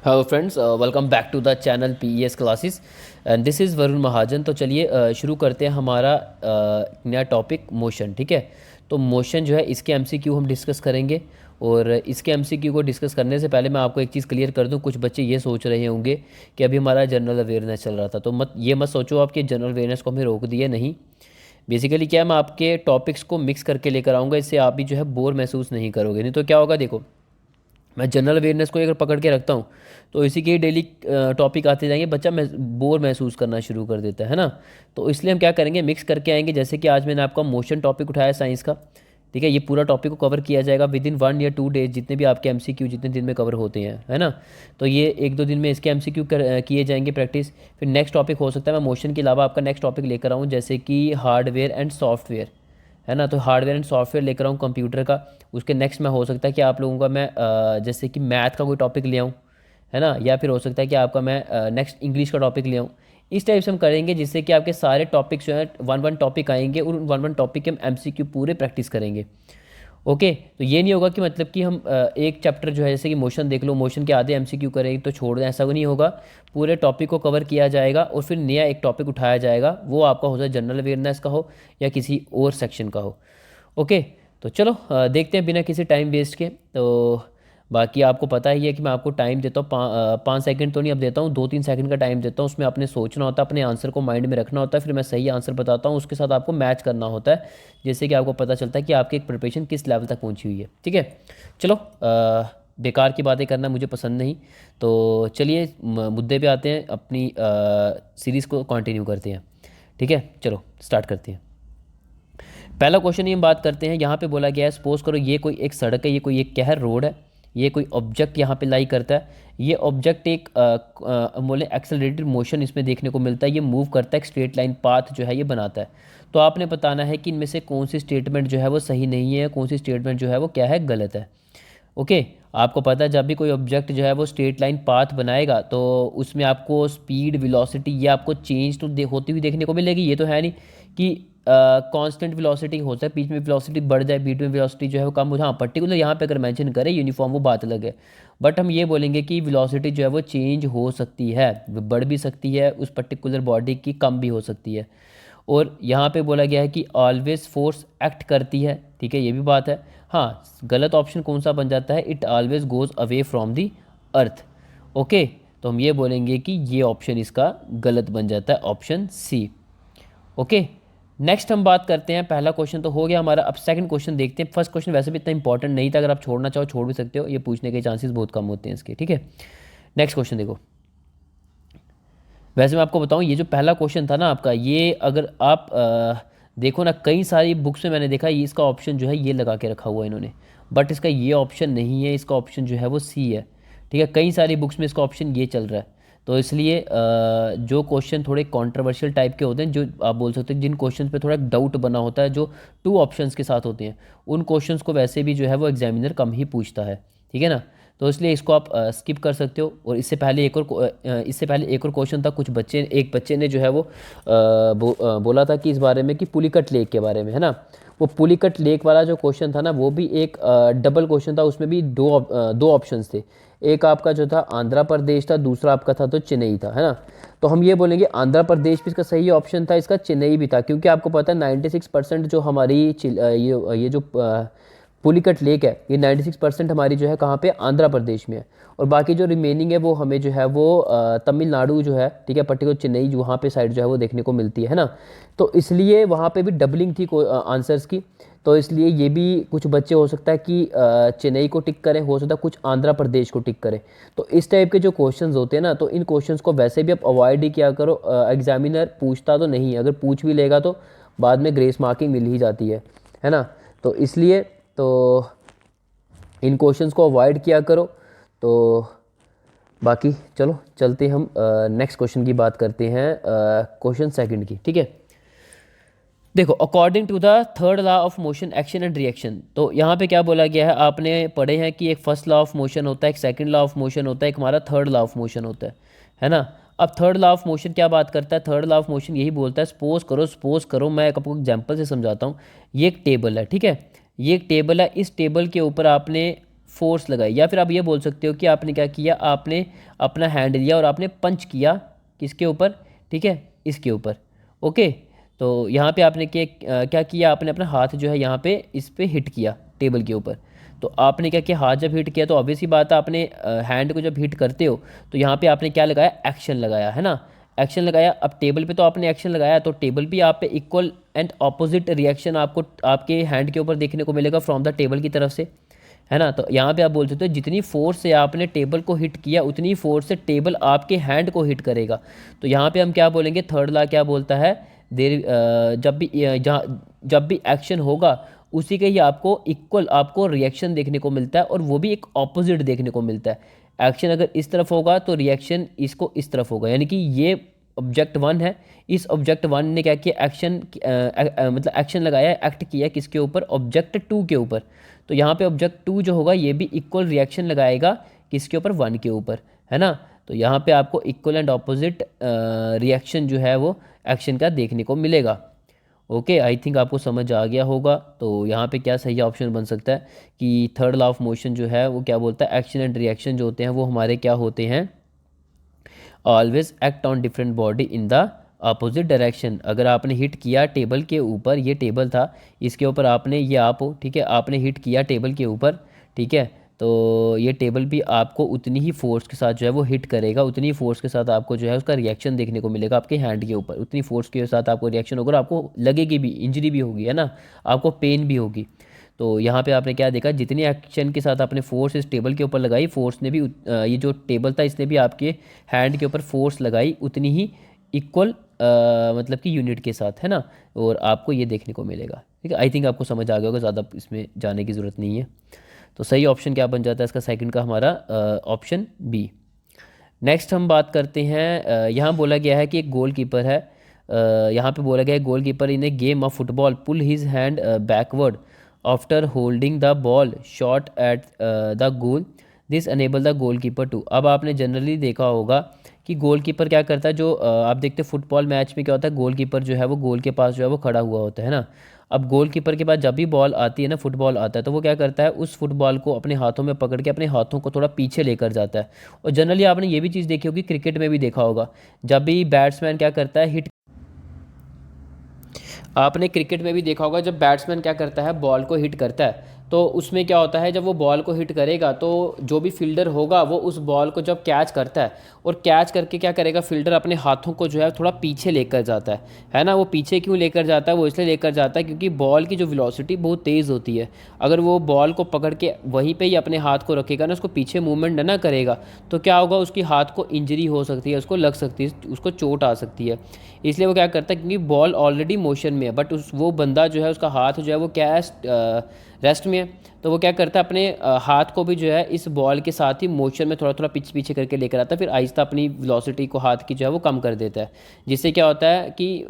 Hello friends, welcome back to the channel PES classes and this is Varun Mahajan. तो चलिए शुरू करते हैं हमारा नया टॉपिक मोशन। ठीक है, तो मोशन जो है इसके MCQ हम डिस्कस करेंगे। और इसके MCQ को डिस्कस करने से पहले मैं आपको एक चीज़ क्लियर कर दूं। कुछ बच्चे ये सोच रहे होंगे कि अभी हमारा जनरल अवेयरनेस चल रहा था, तो मत सोचो आप कि जनरल अवेयरनेस को हमें रोक दिए। नहीं, बेसिकली क्या है, मैं आपके टॉपिक्स को मिक्स करके लेकर आऊँगा। इससे आप भी जो है बोर महसूस नहीं करोगे। नहीं तो क्या होगा, देखो मैं जनरल अवेयरनेस को अगर पकड़ के रखता हूँ तो इसी के डेली टॉपिक आते जाएंगे, बच्चा बोर महसूस करना शुरू कर देता है ना। तो इसलिए हम क्या करेंगे, मिक्स करके आएंगे। जैसे कि आज मैंने आपका मोशन टॉपिक उठाया साइंस का। ठीक है, ये पूरा टॉपिक को कवर किया जाएगा विद इन 1 या 2 डेज, जितने भी आपके MCQ जितने दिन में कवर होते हैं, है ना। तो ये 1-2 दिन में इसके MCQ किए जाएंगे प्रैक्टिस। फिर नेक्स्ट टॉपिक हो सकता है मैं मोशन के अलावा आपका नेक्स्ट टॉपिक लेकर आऊँ, जैसे कि हार्डवेयर एंड सॉफ्टवेयर, है ना। तो हार्डवेयर एंड सॉफ्टवेयर लेकर आऊँ कंप्यूटर का। उसके नेक्स्ट में हो सकता है कि आप लोगों का मैं जैसे कि मैथ का कोई टॉपिक ले आऊँ, है ना। या फिर हो सकता है कि आपका मैं नेक्स्ट इंग्लिश का टॉपिक ले आऊँ। इस टाइप से हम करेंगे, जिससे कि आपके सारे टॉपिक्स जो है वन वन टॉपिक आएंगे और उन वन वन टॉपिक के हम MCQ पूरे प्रैक्टिस करेंगे। ओके, तो ये नहीं होगा कि मतलब कि हम एक चैप्टर जो है जैसे कि मोशन देख लो, मोशन के आधे MCQ करेंगे तो छोड़ दें, ऐसा नहीं होगा। पूरे टॉपिक को कवर किया जाएगा और फिर नया एक टॉपिक उठाया जाएगा, वो आपका हो जाए जनरल अवेयरनेस का हो या किसी और सेक्शन का हो। ओके, तो चलो देखते हैं बिना किसी टाइम वेस्ट के। तो बाकी आपको पता ही है कि मैं आपको टाइम देता हूँ 5 सेकंड तो नहीं, अब देता हूँ 2-3 सेकंड का टाइम देता हूँ। उसमें आपने सोचना होता है, अपने आंसर को माइंड में रखना होता है, फिर मैं सही आंसर बताता हूँ, उसके साथ आपको मैच करना होता है, जिससे कि आपको पता चलता है कि आपकी एक प्रिपरेशन किस लेवल तक पहुँची हुई है। ठीक है, चलो बेकार की बातें करना मुझे पसंद नहीं। तो चलिए मुद्दे पे आते हैं, अपनी सीरीज़ को कंटिन्यू करते हैं। ठीक है, चलो स्टार्ट करते हैं। पहला क्वेश्चन ही हम बात करते हैं। यहाँ पे बोला गया है, सपोज करो ये कोई एक सड़क है, ये कोई एक कहर रोड है, ये कोई ऑब्जेक्ट यहाँ पे लाई करता है। ये ऑब्जेक्ट एक बोले एक्सेलरेटेड मोशन इसमें देखने को मिलता है, ये मूव करता है, एक स्ट्रेट लाइन पाथ जो है ये बनाता है। तो आपने बताना है कि इनमें से कौन सी स्टेटमेंट जो है वो सही नहीं है, कौन सी स्टेटमेंट जो है वो क्या है, गलत है। ओके, आपको पता है जब भी कोई ऑब्जेक्ट जो है वो स्ट्रेट लाइन पाथ बनाएगा तो उसमें आपको स्पीड वेलोसिटी ये आपको चेंज तो होती हुई देखने को मिलेगी। ये तो है नहीं कि कांस्टेंट वेलोसिटी हो सकता है, बीच में वेलोसिटी बढ़ जाए, बीच में वेलोसिटी जो है वो कम हो जाए। हाँ, पर्टिकुलर यहाँ पे अगर मेंशन करें यूनिफॉर्म वो बात अलग है, बट हम ये बोलेंगे कि वेलोसिटी जो है वो चेंज हो सकती है, बढ़ भी सकती है उस पर्टिकुलर बॉडी की, कम भी हो सकती है। और यहाँ पे बोला गया है कि ऑलवेज फोर्स एक्ट करती है। ठीक है, ये भी बात है। हाँ, गलत ऑप्शन कौन सा बन जाता है, it always goes away from the earth. Okay, तो हम ये बोलेंगे कि ये ऑप्शन इसका गलत बन जाता है, ऑप्शन सी। ओके, नेक्स्ट हम बात करते हैं। पहला क्वेश्चन तो हो गया हमारा, अब सेकंड क्वेश्चन देखते हैं। फर्स्ट क्वेश्चन वैसे भी इतना इंपॉर्टेंट नहीं था, अगर आप छोड़ना चाहो छोड़ भी सकते हो, ये पूछने के चांसेस बहुत कम होते हैं इसके। ठीक है, नेक्स्ट क्वेश्चन देखो। वैसे मैं आपको बताऊं, ये जो पहला क्वेश्चन था ना आपका, ये अगर आप देखो ना, कई सारी बुक्स में मैंने देखा ये इसका ऑप्शन जो है ये लगा के रखा हुआ है इन्होंने, बट इसका ये ऑप्शन नहीं है, इसका ऑप्शन जो है वो सी है। ठीक है, कई सारी बुक्स में इसका ऑप्शन ये चल रहा है। तो इसलिए जो क्वेश्चन थोड़े कंट्रोवर्शियल टाइप के होते हैं, जो आप बोल सकते हैं जिन क्वेश्चन पे थोड़ा डाउट बना होता है, जो 2 ऑप्शंस के साथ होते हैं, उन क्वेश्चंस को वैसे भी जो है वो एग्जामिनर कम ही पूछता है। ठीक है ना, तो इसलिए इसको आप स्किप कर सकते हो। और इससे पहले एक और क्वेश्चन था, एक बच्चे ने जो है वो बोला था कि इस बारे में कि पुलिकट लेक के बारे में, है ना। वो पुलिकट लेक वाला जो क्वेश्चन था ना, वो भी एक डबल क्वेश्चन था, उसमें भी दो ऑप्शंस थे। एक आपका जो था आंध्र प्रदेश था, दूसरा आपका था तो चेन्नई था, है ना। तो हम ये बोलेंगे आंध्र प्रदेश भी इसका सही ऑप्शन था, इसका चेन्नई भी था, क्योंकि आपको पता है 96% जो हमारी ये जो पुलिकट लेक है, ये 96% हमारी जो है कहाँ पे, आंध्र प्रदेश में है। और बाकी जो रिमेनिंग है वो हमें जो है वो तमिलनाडु जो है, ठीक है, पर्टिकुलर चेन्नई जो वहाँ पे साइड जो है वो देखने को मिलती है ना। तो इसलिए वहाँ पे भी डबलिंग थी आंसर्स की। तो इसलिए ये भी कुछ बच्चे हो सकता है कि चेन्नई को टिक करें, हो सकता है कुछ आंध्र प्रदेश को टिक करें। तो इस टाइप के जो क्वेश्चंस होते हैं ना, तो इन क्वेश्चंस को वैसे भी आप अवॉइड ही किया करो। एग्जामिनर पूछता तो नहीं है, अगर पूछ भी लेगा तो बाद में ग्रेस मार्किंग मिल ही जाती है ना। तो इसलिए तो इन क्वेश्चंस को अवॉइड किया करो। तो बाकी चलो चलते हम नेक्स्ट क्वेश्चन की बात करते हैं, क्वेश्चन सेकंड की। ठीक है, देखो, according to the third law of motion action and reaction, तो यहाँ पे क्या बोला गया है, आपने पढ़े हैं कि एक फर्स्ट लॉ ऑफ मोशन होता है, एक सेकंड लॉ ऑफ मोशन होता है, एक हमारा थर्ड लॉ ऑफ मोशन होता है ना। अब थर्ड लॉ ऑफ मोशन क्या बात करता है, थर्ड लॉ ऑफ मोशन यही बोलता है, सपोज करो मैं आपको एग्जांपल से समझाता हूँ। ये एक टेबल है, ठीक है, ये एक टेबल है, इस टेबल के ऊपर आपने फोर्स लगाई, या फिर आप ये बोल सकते हो कि आपने क्या किया, आपने अपना हैंड लिया और आपने पंच किया किसके ऊपर, ठीक है, इसके ऊपर। ओके, तो यहाँ पे आपने क्या किया, आपने अपना हाथ जो है यहाँ पे इस पे हिट किया टेबल के ऊपर। तो आपने क्या किया, हाथ जब हिट किया तो ऑब्वियस ही बात है, आपने हैंड को जब हिट करते हो तो यहाँ पे आपने क्या लगाया, एक्शन लगाया, है ना, एक्शन लगाया। अब टेबल पे तो आपने एक्शन लगाया, तो टेबल भी आप पे इक्वल एंड ऑपोजिट रिएक्शन आपको आपके हैंड के ऊपर देखने को मिलेगा फ्रॉम द टेबल की तरफ से, है ना। तो यहाँ पे आप बोल सकते हो जितनी फोर्स से आपने टेबल को हिट किया उतनी फोर्स से टेबल आपके हैंड को हिट करेगा। तो यहाँ पे हम क्या बोलेंगे, थर्ड लॉ क्या बोलता है, देर जब भी एक्शन होगा उसी के ही आपको इक्वल आपको रिएक्शन देखने को मिलता है, और वो भी एक ऑपोजिट देखने को मिलता है। एक्शन अगर इस तरफ होगा तो रिएक्शन इसको इस तरफ होगा, यानी कि ये ऑब्जेक्ट वन है, इस ऑब्जेक्ट वन ने क्या किया, एक्शन मतलब एक्शन लगाया, एक्ट किया किसके ऊपर, ऑब्जेक्ट टू के ऊपर। तो यहाँ पे ऑब्जेक्ट टू जो होगा ये भी इक्वल रिएक्शन लगाएगा किसके ऊपर, वन के ऊपर, है ना। तो यहाँ पे आपको इक्वल एंड ऑपोजिट रिएक्शन जो है वो एक्शन का देखने को मिलेगा। ओके, आई थिंक आपको समझ आ गया होगा। तो यहाँ पे क्या सही ऑप्शन बन सकता है कि थर्ड लॉ ऑफ मोशन जो है वो क्या बोलता है, एक्शन एंड रिएक्शन जो होते हैं वो हमारे क्या होते हैं, always act on different body in the opposite direction. अगर आपने हिट किया टेबल के ऊपर, ये टेबल था, इसके ऊपर आपने, ये आप हो, ठीक है, आपने हिट किया टेबल के ऊपर, ठीक है, तो ये टेबल भी आपको उतनी ही फोर्स के साथ जो है वो हिट करेगा, उतनी ही फोर्स के साथ आपको जो है उसका रिएक्शन देखने को मिलेगा आपके हैंड के ऊपर, उतनी फोर्स के साथ आपको रिएक्शन होगा और आपको लगेगी भी, इंजरी भी होगी, है ना, आपको पेन भी होगी। तो यहाँ पे आपने क्या देखा, जितनी एक्शन के साथ आपने फोर्स इस टेबल के ऊपर लगाई, फोर्स ने भी ये जो टेबल था इसने भी आपके हैंड के ऊपर फोर्स लगाई उतनी ही इक्वल मतलब कि यूनिट के साथ, है ना, और आपको ये देखने को मिलेगा। ठीक है, आई थिंक आपको समझ आ गया होगा, ज़्यादा इसमें जाने की ज़रूरत नहीं है। तो सही ऑप्शन क्या बन जाता है इसका, सेकंड का हमारा ऑप्शन बी। नेक्स्ट हम बात करते हैं, यहाँ बोला गया है कि एक गोल कीपर है, यहाँ पे बोला गया है goal keeper in a game of football pull his hand backward after holding the ball shot at the goal, this enable the goal keeper to. अब आपने जनरली देखा होगा कि गोल कीपर क्या करता है, जो आप देखते हैं फुटबॉल मैच में क्या होता है, गोल कीपर जो है वो गोल के पास जो है वो खड़ा हुआ होता है ना। अब गोल कीपर के पास जब भी बॉल आती है ना, फुटबॉल आता है, तो वो क्या करता है, उस फुटबॉल को अपने हाथों में पकड़ के अपने हाथों को थोड़ा पीछे लेकर जाता है। और जनरली आपने ये भी चीज़ देखी होगी, क्रिकेट में भी देखा होगा, जब भी बैट्समैन क्या करता है, हिट, आपने क्रिकेट में भी देखा होगा जब बैट्समैन क्या करता है, बॉल को हिट करता है, तो उसमें क्या होता है, जब वो बॉल को हिट करेगा तो जो भी फील्डर होगा वो उस बॉल को जब कैच करता है, और कैच करके क्या करेगा, फील्डर अपने हाथों को जो है थोड़ा पीछे लेकर जाता है ना। वो पीछे क्यों लेकर जाता है, वो इसलिए लेकर जाता है क्योंकि बॉल की जो वेलोसिटी बहुत तेज़ होती है। अगर वो बॉल को पकड़ के वहीं पे ही अपने हाथ को रखेगा ना, उसको पीछे मूवमेंट ना करेगा, तो क्या होगा, उसकी हाथ को इंजरी हो सकती है, उसको लग सकती है, उसको चोट आ सकती है। इसलिए वो क्या करता है, क्योंकि बॉल ऑलरेडी मोशन में है, बट वो बंदा जो है उसका हाथ जो है वो क्या है, रेस्ट में है, तो वो क्या करता है, अपने हाथ को भी जो है इस बॉल के साथ ही मोशन में थोड़ा थोड़ा पीछे पीछे करके लेकर आता है, फिर आहिस्ता अपनी वेलोसिटी को हाथ की जो है वो कम कर देता है, जिससे क्या होता है कि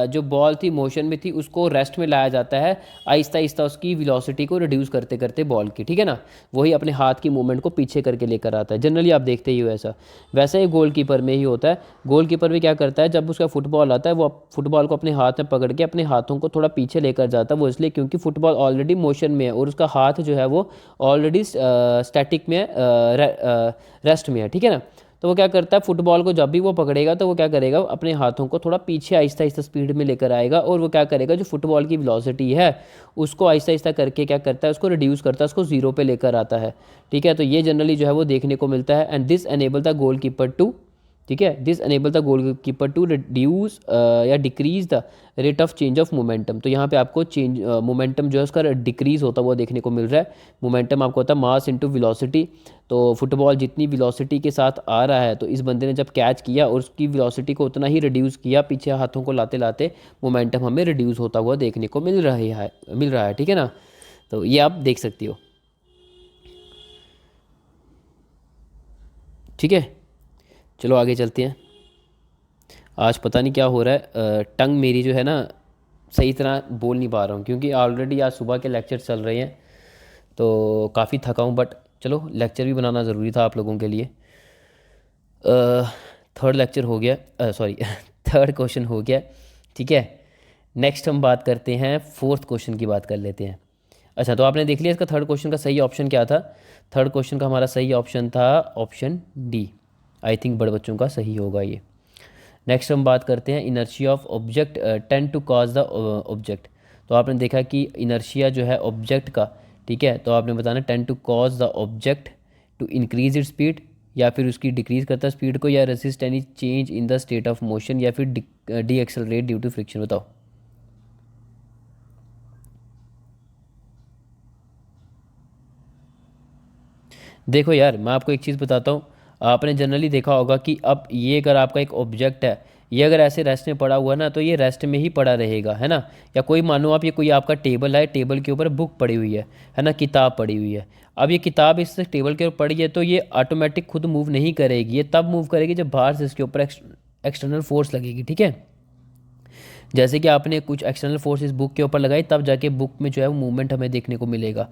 जो बॉल थी मोशन में थी उसको रेस्ट में लाया जाता है, आहिस्ता आहिस्ता उसकी वेलोसिटी को रिड्यूस करते करते बॉल की, ठीक है ना, वही अपने हाथ की मूवमेंट को पीछे करके लेकर आता है। जनरली आप देखते ही हो ऐसा, वैसे ही गोल कीपर में ही होता है। गोल कीपर भी क्या करता है, जब उसका फुटबॉल आता है वो फुटबॉल को अपने हाथ में पकड़ के अपने हाथों को थोड़ा पीछे लेकर जाता है, वो इसलिए क्योंकि फुटबॉल ऑलरेडी मोशन में है और उसका हाथ जो है वो ऑलरेडी स्टैटिक में रेस्ट में है, ठीक है ना। तो वो क्या करता है, फुटबॉल को जब भी वो पकड़ेगा तो वो क्या करेगा, अपने हाथों को थोड़ा पीछे आहिस्ता आहिस्ता स्पीड में लेकर आएगा, और वो क्या करेगा, जो फुटबॉल की वेलोसिटी है उसको आहिस्ता आहिस्ता करके क्या करता है, उसको रिड्यूस करता है, उसको जीरो पे लेकर आता है, ठीक है। तो ये जनरली जो है वो देखने को मिलता है, and this enable the goal keeper to, ठीक है, this enable the goal keeper to reduce या decrease the rate of change of momentum. तो यहाँ पे आपको चेंज मोमेंटम जो है उसका डिक्रीज होता हुआ देखने को मिल रहा है। मोमेंटम आपको होता है मास इनटू वेलोसिटी, तो फुटबॉल जितनी वेलोसिटी के साथ आ रहा है, तो इस बंदे ने जब कैच किया और उसकी वेलोसिटी को उतना ही रिड्यूस किया, पीछे हाथों को लाते लाते मोमेंटम हमें रिड्यूस होता हुआ देखने को मिल रहा है, ठीक है ना। तो ये आप देख सकती हो, ठीक है। चलो आगे चलते हैं। आज पता नहीं क्या हो रहा है, टंग मेरी जो है ना सही तरह बोल नहीं पा रहा हूँ, क्योंकि ऑलरेडी आज सुबह के लेक्चर चल रहे हैं, तो काफ़ी थका हूँ, बट चलो लेक्चर भी बनाना ज़रूरी था आप लोगों के लिए। थर्ड लेक्चर हो गया, सॉरी थर्ड क्वेश्चन हो गया, ठीक है। नेक्स्ट हम बात करते हैं फोर्थ क्वेश्चन की, बात कर लेते हैं। अच्छा, तो आपने देख लिया इसका थर्ड क्वेश्चन का सही ऑप्शन क्या था। थर्ड क्वेश्चन का हमारा सही ऑप्शन था ऑप्शन डी। आई थिंक बड़े बच्चों का सही होगा ये। नेक्स्ट हम बात करते हैं inertia of object tend to cause the object. तो आपने देखा कि इनर्शिया जो है ऑब्जेक्ट का, ठीक है, तो आपने बताना tend to cause the object to increase it speed, या फिर उसकी डिक्रीज करता है स्पीड को, या resist any change in the state of motion, या फिर decelerate due to friction. बताओ। देखो यार, मैं आपको एक चीज़ बताता हूँ। आपने जनरली देखा होगा कि अब ये अगर आपका एक ऑब्जेक्ट है, ये अगर ऐसे रेस्ट में पड़ा हुआ है ना, तो ये रेस्ट में ही पड़ा रहेगा, है ना। या कोई मानो आप, ये कोई आपका टेबल है, टेबल के ऊपर बुक पड़ी हुई है ना, किताब पड़ी हुई है। अब ये किताब इस टेबल के ऊपर पड़ी है, तो ये ऑटोमेटिक खुद मूव नहीं करेगी, ये तब मूव करेगी जब बाहर से इसके ऊपर एक्सटर्नल फोर्स लगेगी, ठीक है। जैसे कि आपने कुछ एक्सटर्नल फोर्सेस बुक के ऊपर लगाई, तब जाके बुक में जो है वो मूवमेंट हमें देखने को मिलेगा।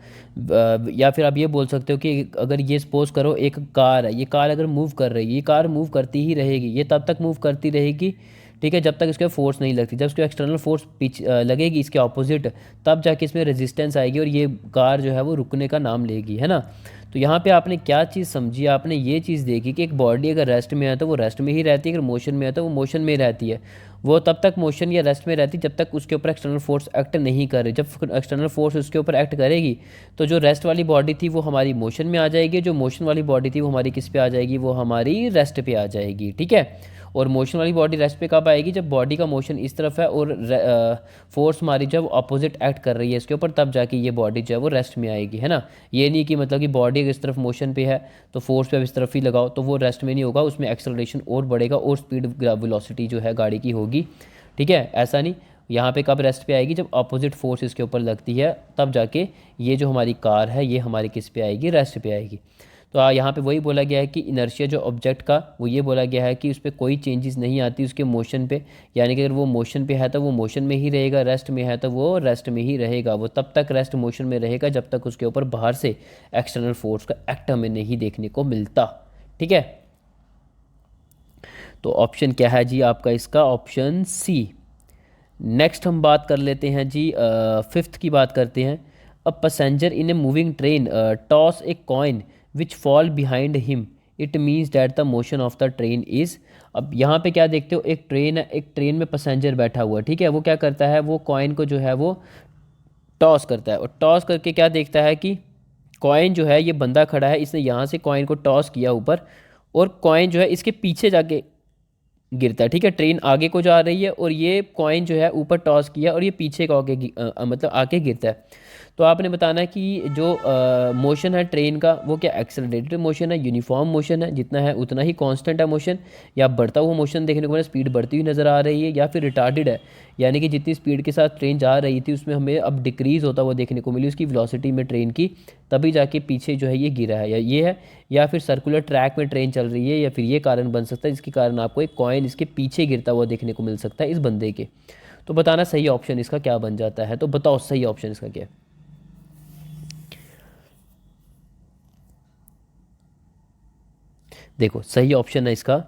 या फिर आप ये बोल सकते हो कि अगर ये सपोज करो एक कार है, ये कार अगर मूव कर रही है, ये कार मूव करती ही रहेगी, ये तब तक मूव करती रहेगी, ठीक है, जब तक इसके फोर्स नहीं लगती। जब इसके एक्सटर्नल फोर्स लगेगी इसके ऑपोजिट, तब जाके इसमें रेजिस्टेंस आएगी और ये कार जो है वो रुकने का नाम लेगी, है ना। तो यहाँ पे आपने क्या चीज़ समझी, आपने ये चीज़ देखी कि एक बॉडी अगर रेस्ट में है तो वो रेस्ट में ही रहती है, अगर मोशन में है तो वो मोशन में रहती है। वो तब तक मोशन या रेस्ट में रहती है जब तक उसके ऊपर एक्सटर्नल फोर्स एक्ट नहीं करे। जब एक्सटर्नल फोर्स उसके ऊपर एक्ट करेगी, तो जो रेस्ट वाली बॉडी थी वो हमारी मोशन में आ जाएगी, जो मोशन वाली बॉडी थी वो हमारी किस पे आ जाएगी, वो हमारी रेस्ट पे आ जाएगी, ठीक है। और मोशन वाली बॉडी रेस्ट पे कब आएगी, जब बॉडी का मोशन इस तरफ है और फोर्स हमारी जब अपोजिट एक्ट कर रही है इसके ऊपर, तब जाके ये बॉडी जो है वो रेस्ट में आएगी, है ना। ये नहीं कि मतलब कि बॉडी अगर इस तरफ मोशन पे है तो फोर्स पे अब इस तरफ ही लगाओ, तो वो रेस्ट में नहीं होगा, उसमें एक्सेलरेशन और बढ़ेगा और स्पीड वेलोसिटी जो है गाड़ी की होगी, ठीक है। ऐसा नहीं, यहाँ पे कब रेस्ट पे आएगी, जब अपोजिट फोर्स इसके ऊपर लगती है, तब जाके ये जो हमारी कार है ये हमारी किस पे आएगी, रेस्ट पे आएगी। तो यहाँ पे वही बोला गया है कि इनर्शिया जो ऑब्जेक्ट का, वो ये बोला गया है कि उस पर कोई चेंजेस नहीं आती उसके मोशन पे। यानी कि अगर वो मोशन पे है तो वो मोशन में ही रहेगा, रेस्ट में है तो वो रेस्ट में ही रहेगा। वो तब तक रेस्ट मोशन में रहेगा जब तक उसके ऊपर बाहर से एक्सटर्नल फोर्स का एक्ट हमें नहीं देखने को मिलता, ठीक है। तो ऑप्शन क्या है जी आपका इसका, ऑप्शन सी। नेक्स्ट हम बात कर लेते हैं जी, फिफ्थ की बात करते हैं। A passenger in a moving train toss a coin which fall behind him, it means that the motion of the train is. अब यहाँ पे क्या देखते हो, एक ट्रेन है, एक ट्रेन में पैसेंजर बैठा हुआ है, ठीक है। वो क्या करता है, वो कॉइन को जो है वो टॉस करता है, और टॉस करके क्या देखता है कि कॉइन जो है, ये बंदा खड़ा है, इसने यहाँ से कॉइन को टॉस किया ऊपर, और कॉइन जो है इसके पीछे जाके गिरता है, ठीक है। ट्रेन आगे को जा रही है और ये कॉइन जो है ऊपर टॉस किया और ये पीछे को आगे मतलब आके गिरता है। तो आपने बताना है कि जो मोशन है ट्रेन का, वो क्या एक्सेलरेटेड मोशन है, यूनिफॉर्म मोशन है, जितना है उतना ही कांस्टेंट है मोशन, या बढ़ता हुआ मोशन देखने को मिला, स्पीड बढ़ती हुई नज़र आ रही है, या फिर रिटार्डेड है, यानी कि जितनी स्पीड के साथ ट्रेन जा रही थी उसमें हमें अब डिक्रीज़ होता हुआ देखने को मिली उसकी वेलोसिटी में ट्रेन की, तभी जाके पीछे जो है ये गिरा है, या ये है, या फिर सर्कुलर ट्रैक में ट्रेन चल रही है, या फिर ये कारण बन सकता है जिसके कारण आपको एक कॉइन इसके पीछे गिरता हुआ देखने को मिल सकता है इस बंदे के। तो बताना सही ऑप्शन इसका क्या बन जाता है, तो बताओ सही ऑप्शन इसका क्या है। देखो सही ऑप्शन है इसका,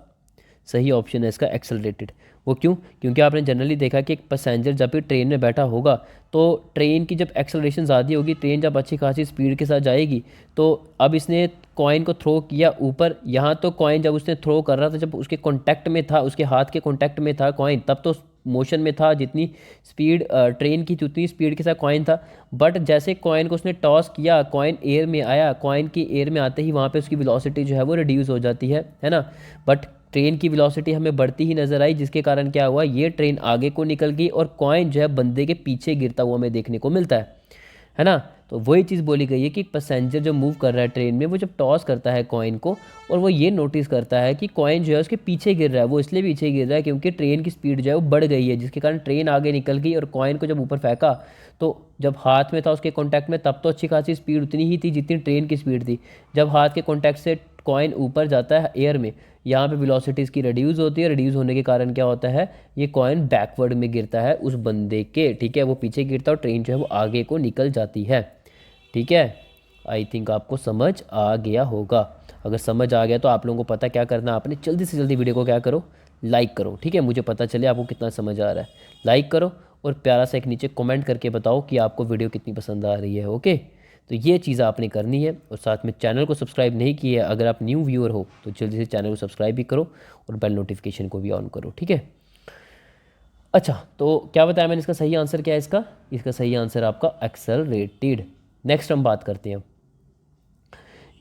सही ऑप्शन है इसका एक्सेलरेटेड। वो क्यों, क्योंकि आपने जनरली देखा कि एक पैसेंजर जब भी ट्रेन में बैठा होगा, तो ट्रेन की जब एक्सेलरेशन ज़्यादा होगी, ट्रेन जब अच्छी खासी स्पीड के साथ जाएगी, तो अब इसने कॉइन को थ्रो किया ऊपर। यहाँ तो कॉइन जब उसने थ्रो कर रहा था, जब उसके कांटेक्ट में था, उसके हाथ के कांटेक्ट में था कॉइन, तब तो मोशन में था, जितनी स्पीड ट्रेन की उतनी स्पीड के साथ कॉइन था। बट जैसे कॉइन को उसने टॉस किया, कॉइन एयर में आया, कॉइन की एयर में आते ही वहाँ पे उसकी वेलोसिटी जो है वो रिड्यूस हो जाती है ना। बट ट्रेन की वेलोसिटी हमें बढ़ती ही नज़र आई, जिसके कारण क्या हुआ, ये ट्रेन आगे को निकल गई और कॉइन जो है बंदे के पीछे गिरता हुआ हमें देखने को मिलता है ना। तो वही चीज़ बोली गई है कि पैसेंजर जो मूव कर रहा है ट्रेन में, वो जब टॉस करता है कॉइन को, और वो ये नोटिस करता है कि कॉइन जो है उसके पीछे गिर रहा है। वो इसलिए पीछे गिर रहा है क्योंकि ट्रेन की स्पीड जो है वो बढ़ गई है, जिसके कारण ट्रेन आगे निकल गई, और कॉइन को जब ऊपर फेंका तो जब हाथ में था उसके कॉन्टैक्ट में, तब तो अच्छी खासी स्पीड उतनी ही थी जितनी ट्रेन की स्पीड थी। जब हाथ के कॉन्टैक्ट से कॉइन ऊपर जाता है एयर में, यहाँ पे वेलोसिटी इसकी रिड्यूस होती है, रिड्यूस होने के कारण क्या होता है, ये कॉइन बैकवर्ड में गिरता है उस बंदे के, ठीक है। वो पीछे गिरता है और ट्रेन जो है वो आगे को निकल जाती है, ठीक है। आई थिंक आपको समझ आ गया होगा। अगर समझ आ गया तो आप लोगों को पता क्या करना, आपने जल्दी से जल्दी वीडियो को क्या करो, लाइक करो, ठीक है। मुझे पता चले आपको कितना समझ आ रहा है, लाइक करो। और प्यारा सा एक नीचे कमेंट करके बताओ कि आपको वीडियो कितनी पसंद आ रही है। ओके, तो ये चीज़ आपने करनी है। और साथ में चैनल को सब्सक्राइब नहीं किया है, अगर आप न्यू व्यूअर हो तो जल्दी से चैनल को सब्सक्राइब भी करो और बेल नोटिफिकेशन को भी ऑन करो, ठीक है। अच्छा, तो क्या बताया मैंने, इसका सही आंसर क्या है? इसका सही आंसर आपका एक्सेलरेटेड। नेक्स्ट हम बात करते हैं।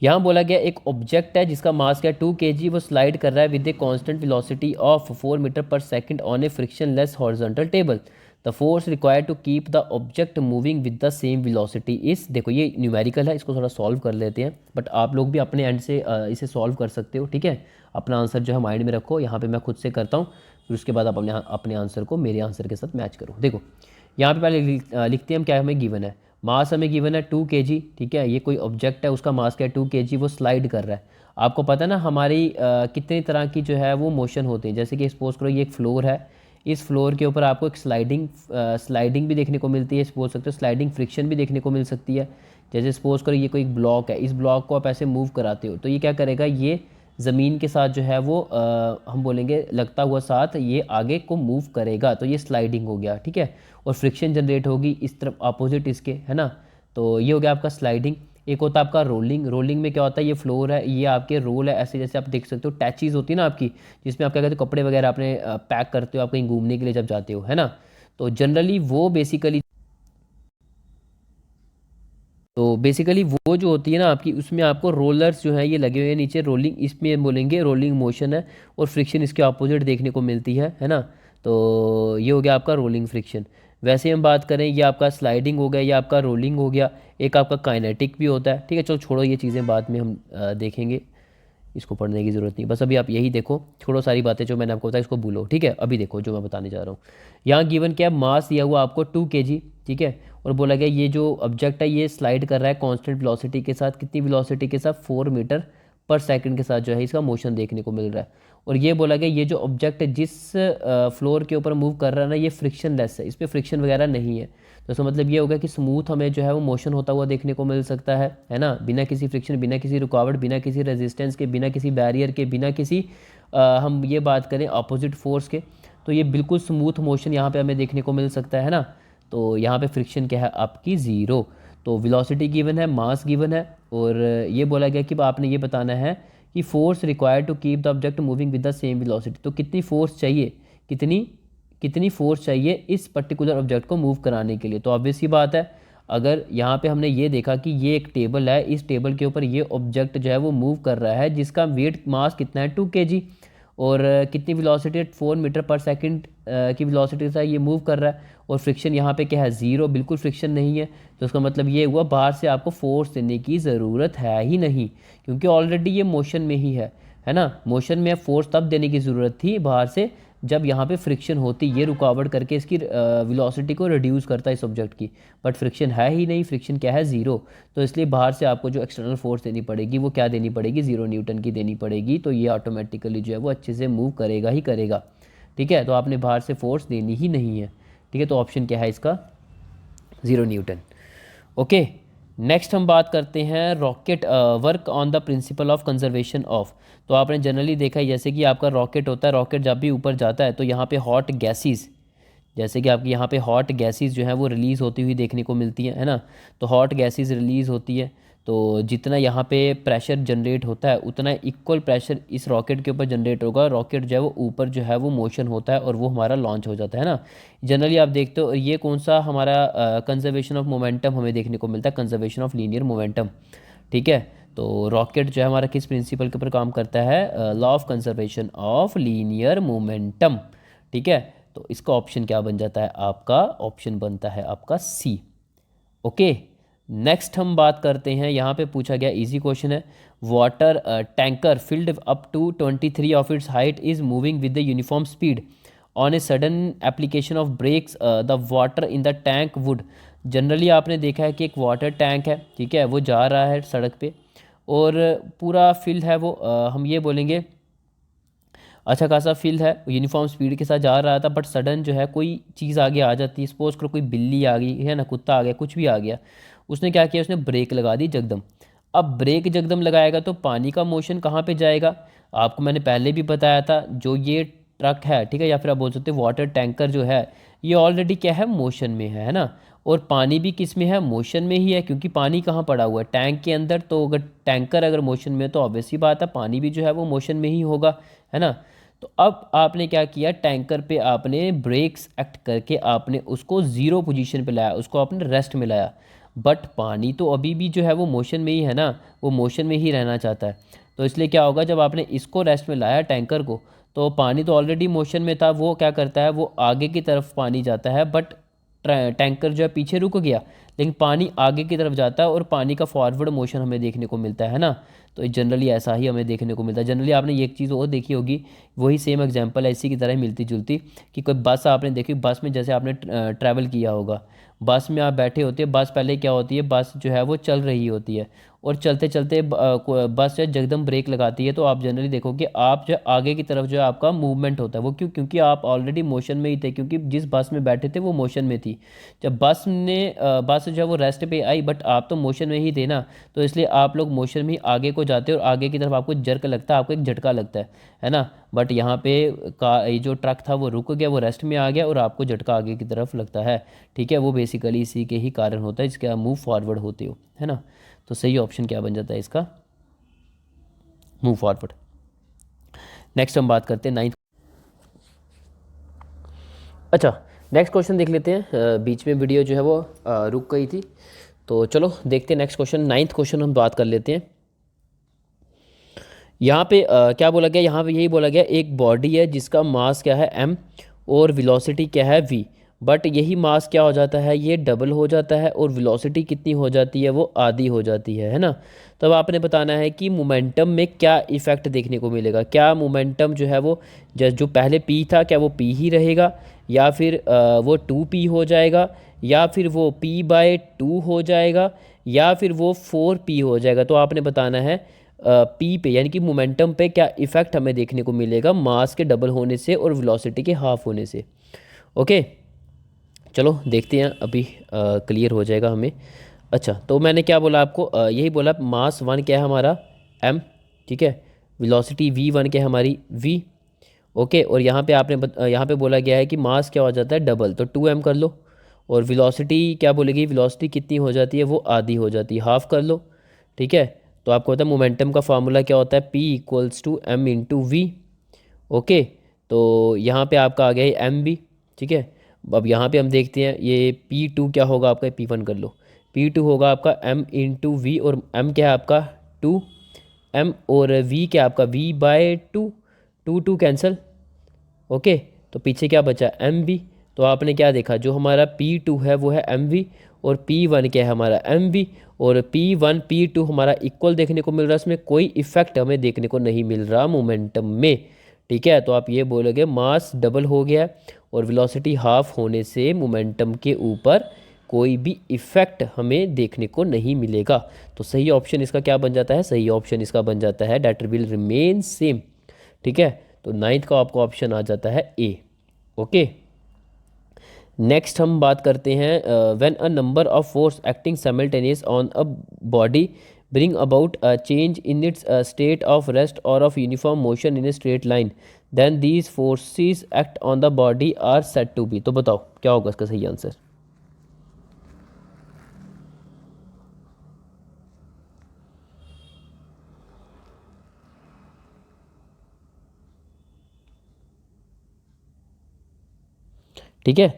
यहाँ बोला गया एक ऑब्जेक्ट है जिसका मास क्या 2 kg, वो स्लाइड कर रहा है with a constant velocity of 4 metre पर second on a frictionless horizontal table. The force required to keep the object moving with the same velocity is, देखो ये न्यूमेरिकल है, इसको थोड़ा सॉल्व कर लेते हैं, बट आप लोग भी अपने एंड से इसे सॉल्व कर सकते हो, ठीक है। अपना आंसर जो है माइंड में रखो, यहाँ पे मैं खुद से करता हूँ, फिर उसके बाद आप अपने आंसर को मेरे आंसर के साथ मैच करो। देखो यहाँ पे पहले लिखते हैं हम, क्या हमें गिवन है, मास हमें गिवन है 2 kg, ठीक है। ये कोई ऑब्जेक्ट है, उसका मास क्या है 2 kg, वो स्लाइड कर रहा है। आपको पता है ना हमारी कितने तरह की जो है वो मोशन होते हैं, जैसे कि सपोज करो ये एक फ्लोर है, इस फ्लोर के ऊपर आपको एक स्लाइडिंग भी देखने को मिलती है, बोल सकते हो स्लाइडिंग फ्रिक्शन भी देखने को मिल सकती है। जैसे सपोज करो ये कोई ब्लॉक है, इस ब्लॉक को आप ऐसे मूव कराते हो तो ये क्या करेगा, ये ज़मीन के साथ जो है वो हम बोलेंगे लगता हुआ साथ ये आगे को मूव करेगा, तो ये स्लाइडिंग हो गया, ठीक है। और फ्रिक्शन जनरेट होगी इस तरफ अपोजिट इसके, है ना। तो ये हो गया आपका स्लाइडिंग। एक होता है आपका रोलिंग। रोलिंग में क्या होता है, ये फ्लोर है, ये आपके रोल है, ऐसे जैसे आप देख सकते हो टैचीज़ होती है ना आपकी, जिसमें आप क्या कहते हो कपड़े वगैरह अपने पैक करते हो आप कहीं घूमने के लिए जब जाते हो, है ना। तो जनरली वो बेसिकली वो जो होती है ना आपकी, उसमें आपको रोलर्स जो हैं ये लगे हुए हैं नीचे, रोलिंग इसमें बोलेंगे रोलिंग मोशन है, और फ्रिक्शन इसके अपोजिट देखने को मिलती है ना। तो ये हो गया आपका रोलिंग फ्रिक्शन। वैसे हम बात करें, ये आपका स्लाइडिंग हो गया, ये आपका रोलिंग हो गया, एक आपका काइनेटिक भी होता है, ठीक है। चलो छोड़ो ये चीज़ें बाद में हम देखेंगे, इसको पढ़ने की ज़रूरत नहीं, बस अभी आप यही देखो, छोड़ो सारी बातें जो मैंने आपको बताया इसको भूलो, ठीक है। अभी देखो जो मैं बताने जा रहा हूँ, यहाँ गिवन क्या है, मास दिया हुआ आपको 2 kg, ठीक है। और बोला गया ये जो ऑब्जेक्ट है ये स्लाइड कर रहा है कांस्टेंट वेलोसिटी के साथ, कितनी वेलोसिटी के साथ, 4 मीटर पर सेकंड के साथ जो है इसका मोशन देखने को मिल रहा है। और ये बोला गया ये जो ऑब्जेक्ट है जिस फ्लोर के ऊपर मूव कर रहा है ना, ये फ्रिक्शन लेस है, इस पर फ्रिक्शन वगैरह नहीं है। तो इसका मतलब ये होगा कि स्मूथ हमें जो है वो मोशन होता हुआ देखने को मिल सकता है ना, बिना किसी फ्रिक्शन, बिना किसी रुकावट, बिना किसी रेजिस्टेंस के, बिना किसी बैरियर के, बिना किसी हम ये बात करें अपोजिट फोर्स के, तो ये बिल्कुल स्मूथ मोशन यहाँ पे हमें देखने को मिल सकता है ना। तो यहाँ पे फ्रिक्शन क्या है आपकी ज़ीरो। तो वेलोसिटी गिवन है, मास गिवन है, और ये बोला गया कि आपने ये बताना है कि force required to keep the object moving with the same velocity, तो कितनी फोर्स चाहिए, कितनी कितनी फोर्स चाहिए इस पर्टिकुलर ऑब्जेक्ट को मूव कराने के लिए। तो ऑब्वियस ही बात है, अगर यहाँ पे हमने ये देखा कि ये एक टेबल है, इस टेबल के ऊपर ये ऑब्जेक्ट जो है वो मूव कर रहा है, जिसका वेट मास कितना है 2 kg, और कितनी वेलोसिटी 4 मीटर पर सेकंड की वेलोसिटी के साथ ये मूव कर रहा है, और फ्रिक्शन यहाँ पे क्या है, ज़ीरो, बिल्कुल फ्रिक्शन नहीं है। तो इसका मतलब ये हुआ बाहर से आपको फोर्स देने की ज़रूरत है ही नहीं, क्योंकि ऑलरेडी ये मोशन में ही है ना। मोशन में फोर्स तब देने की ज़रूरत थी बाहर से जब यहाँ पे फ्रिक्शन होती, ये रुकावट करके इसकी वेलोसिटी को रिड्यूस करता है इस ऑब्जेक्ट की, बट फ्रिक्शन है ही नहीं, फ्रिक्शन क्या है, ज़ीरो। तो इसलिए बाहर से आपको जो एक्सटर्नल फोर्स देनी पड़ेगी वो क्या देनी पड़ेगी, 0 न्यूटन की देनी पड़ेगी। तो ये ऑटोमेटिकली जो है वो अच्छे से मूव करेगा ही करेगा, ठीक है। तो आपने बाहर से फोर्स देनी ही नहीं है, ठीक है। तो ऑप्शन क्या है इसका, 0 न्यूटन। ओके, नेक्स्ट हम बात करते हैं rocket work on the principle of conservation of. तो आपने जनरली देखा है जैसे कि आपका रॉकेट होता है, रॉकेट जब भी ऊपर जाता है तो यहाँ पे हॉट गैसेस, जैसे कि आपकी यहाँ पे हॉट गैसेस जो है वो रिलीज़ होती हुई देखने को मिलती है ना। तो हॉट गैसेस रिलीज़ होती है, तो जितना यहाँ पे प्रेशर जनरेट होता है उतना इक्वल प्रेशर इस रॉकेट के ऊपर जनरेट होगा। रॉकेट जो है वो ऊपर जो है वो मोशन होता है और वो हमारा लॉन्च हो जाता है ना। जनरली आप देखते हो ये कौन सा हमारा कंजर्वेशन ऑफ मोमेंटम हमें देखने को मिलता है, कंजर्वेशन ऑफ लीनियर मोमेंटम, ठीक है। तो रॉकेट जो है हमारा किस प्रिंसिपल के ऊपर काम करता है, law of conservation of linear momentum, ठीक है। तो इसका ऑप्शन क्या बन जाता है आपका, ऑप्शन बनता है आपका सी। ओके, नेक्स्ट हम बात करते हैं, यहाँ पे पूछा गया इजी क्वेश्चन है, water tanker filled up to 23 of its height is moving with the uniform speed on a sudden application of brakes the water in the tank would. Generally आपने देखा है कि एक वाटर टैंक है, ठीक है, वो जा रहा है सड़क पे और पूरा फील्ड है वो हम ये बोलेंगे अच्छा खासा फील्ड है, यूनिफॉर्म स्पीड के साथ जा रहा था, बट सडन जो है कोई चीज़ आगे आ जाती है, सपोज करो कोई बिल्ली आ गई है ना, कुत्ता आ गया, कुछ भी आ गया, उसने क्या किया, उसने ब्रेक लगा दी जगदम। अब ब्रेक जगदम लगाएगा तो पानी का मोशन कहाँ पे जाएगा, आपको मैंने पहले भी बताया था, जो ये ट्रक है, ठीक है, या फिर आप बोल सकते हो वाटर टैंकर जो है ये ऑलरेडी क्या है, मोशन में है ना। और पानी भी किस में है, मोशन में ही है, क्योंकि पानी कहाँ पड़ा हुआ है, टैंक के अंदर। तो अगर टैंकर अगर मोशन में है तो ऑब्वियस ही बात है पानी भी जो है वो मोशन में ही होगा, है ना। तो अब आपने क्या किया, टैंकर पे आपने ब्रेक्स एक्ट करके आपने उसको ज़ीरो पोजीशन पे लाया, उसको आपने रेस्ट में लाया। बट पानी तो अभी भी जो है वो मोशन में ही है ना, वो मोशन में ही रहना चाहता है। तो इसलिए क्या होगा, जब आपने इसको रेस्ट में लाया टैंकर को, तो पानी तो ऑलरेडी मोशन में था, वो क्या करता है, वो आगे की तरफ पानी जाता है। बट टैंकर जो है पीछे रुक गया, लेकिन पानी आगे की तरफ जाता है और पानी का फॉरवर्ड मोशन हमें देखने को मिलता है ना। तो जनरली ऐसा ही हमें देखने को मिलता है। जनरली आपने ये एक चीज़ और देखी होगी, वही सेम एग्जांपल है इसी की तरह मिलती जुलती, कि कोई बस आपने देखी, बस में जैसे आपने ट्रैवल किया होगा, बस में आप बैठे होते हैं, बस पहले क्या होती है, बस जो है वो चल रही होती है, और चलते चलते बस जो है जगदम ब्रेक लगाती है। तो आप जनरली देखो कि आप जो आगे की तरफ जो है आपका मूवमेंट होता है, वो क्यों, क्योंकि आप ऑलरेडी मोशन में ही थे, क्योंकि जिस बस में बैठे थे वो मोशन में थी। जब बस जो है वो रेस्ट पे आई, बट आप तो मोशन में ही थे ना, तो इसलिए आप लोग मोशन में ही आगे को जाते हैं और आगे की तरफ आपको जर्क लगता है, आपको एक झटका लगता है ना। बट यहाँ पे ये जो ट्रक था वो रुक गया, वो रेस्ट में आ गया और आपको झटका आगे की तरफ लगता है, ठीक है। वो बेसिकली इसी के ही कारण होता है जिसके आप मूव फॉरवर्ड होते हो, है ना। तो सही ऑप्शन क्या बन जाता है इसका, मूव फॉरवर्ड। नेक्स्ट हम बात करते हैं 9th। अच्छा, नेक्स्ट क्वेश्चन देख लेते हैं। बीच में वीडियो जो है वो रुक गई थी, तो चलो देखते हैं नेक्स्ट क्वेश्चन। 9th क्वेश्चन हम बात कर लेते हैं। यहाँ पे क्या बोला गया, यहाँ पे यही बोला गया, एक बॉडी है जिसका मास क्या है m और वेलोसिटी क्या है v, बट यही मास क्या हो जाता है, ये डबल हो जाता है और वेलोसिटी कितनी हो जाती है, वो आधी हो जाती है ना। तब आपने बताना है कि मोमेंटम में क्या इफ़ेक्ट देखने को मिलेगा, क्या मोमेंटम जो है वो जो पहले p था क्या वो p ही रहेगा, या फिर वो 2p हो जाएगा, या फिर वो p/2 हो जाएगा, या फिर वो 4p हो जाएगा। तो आपने बताना है पी पे, यानी कि मोमेंटम पे क्या इफ़ेक्ट हमें देखने को मिलेगा मास के डबल होने से और वेलोसिटी के हाफ होने से। ओके, चलो देखते हैं, अभी क्लियर हो जाएगा हमें। अच्छा, तो मैंने क्या बोला आपको, यही बोला मास 1 क्या है हमारा m, ठीक है, वेलोसिटी v1 क्या है हमारी v। ओके, और यहाँ पे यहाँ पे बोला गया है कि मास क्या हो जाता है डबल, तो 2m कर लो, और वेलोसिटी क्या बोलेगी, वेलोसिटी कितनी हो जाती है, वो आधी हो जाती है, हाफ कर लो, ठीक है। तो आपको पता है मोमेंटम का फार्मूला क्या होता है, P=m/v। ओके, तो यहाँ पे आपका आ गया है एम भी, ठीक है। अब यहाँ पे हम देखते हैं ये P2 क्या होगा आपका, P1 कर लो, P2 होगा आपका m/v, और m क्या है आपका 2m, और v क्या है आपका v/2, 2 कैंसिल। ओके, तो पीछे क्या बचा, एम भी। तो आपने क्या देखा, जो हमारा P2 है वो है एम वी, और P1 क्या है हमारा एम वी, और P1 P2 हमारा इक्वल देखने को मिल रहा है, इसमें कोई इफेक्ट हमें देखने को नहीं मिल रहा मोमेंटम में, ठीक है। तो आप ये बोलोगे मास डबल हो गया और वेलोसिटी हाफ होने से मोमेंटम के ऊपर कोई भी इफेक्ट हमें देखने को नहीं मिलेगा। तो सही ऑप्शन इसका क्या बन जाता है, सही ऑप्शन इसका बन जाता है दैट विल रिमेन सेम, ठीक है। तो 9th का आपको ऑप्शन आ जाता है ए। ओके, नेक्स्ट हम बात करते हैं when a number of force acting simultaneous on a body bring about a change in its state of rest or of uniform motion in a straight line, then these forces act on the body are said to be। तो बताओ क्या होगा इसका सही answer. ठीक है,